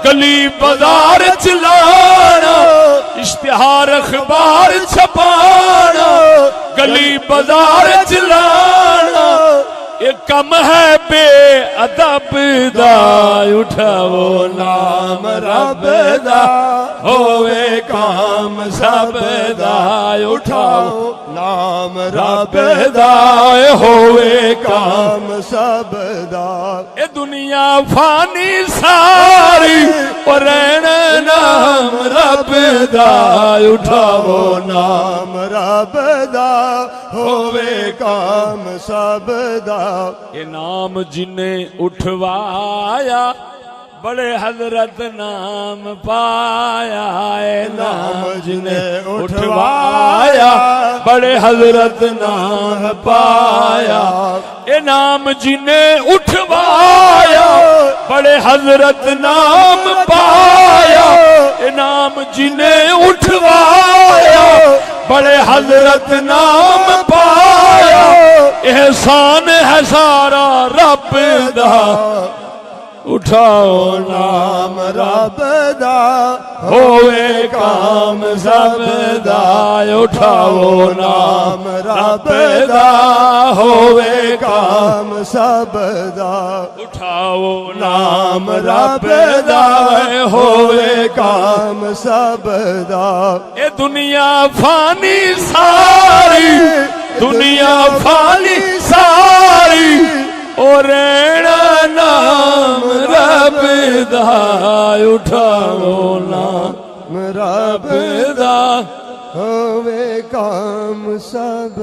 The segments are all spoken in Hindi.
गली बाजार चलाना, इश्तिहार अखबार छपाना, गली बाजार चलाना, एक कम है बेअदब दा, उठाओ नाम रब दा, होवे काम सब दा, उठाओ नाम रब दा, होवे काम सब दा। ए दुनिया फानी सारी, और रहना नाम रब दा, उठाओ नाम नाम रब दा, होवे काम सब दा। ये नाम जिन्हें उठवाया, बड़े हजरत नाम पाया। नाम जिन्हें उठवाया, बड़े हजरत नाम पाया। ये नाम जिन्हें उठवाया, बड़े हजरत नाम पाया। ये नाम जिन्हें उठवाया, बड़े हजरत नाम पाया। एहसान है सारा रब दा, उठाओ नाम रब दा, होवे काम सब दा, उठाओ नाम रब दा, होवे काम सब दा। उठाओ नाम रब दा, होवे काम सब दा। ये दुनिया फानी सारी, दुनिया फानी सारी, और रहना नाम रब दा, उठाओ नाम रब दा, होवे काम सब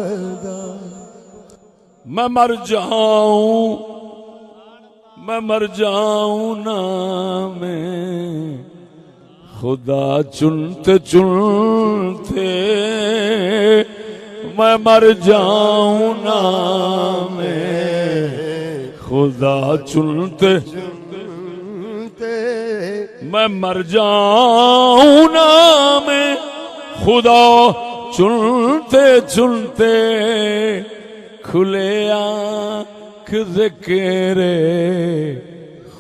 दा। मैं मर जाऊं, मैं मर जाऊं ना, मैं खुदा चुनते चुनते, मैं मर जाऊं ना, मैं खुदा चुनते चुनते, मैं मर जाऊं ना, मैं खुदा चुनते चुनते, खुले आँख ज़िक्र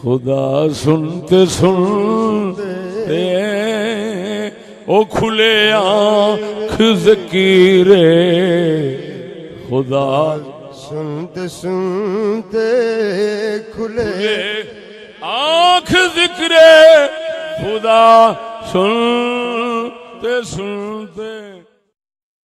खुदा सुनते सुनते, ओ खुले आँख ज़िक्र खुदा सुनते सुनते, खुले आँख ज़िक्र खुदा सुनते सुनते।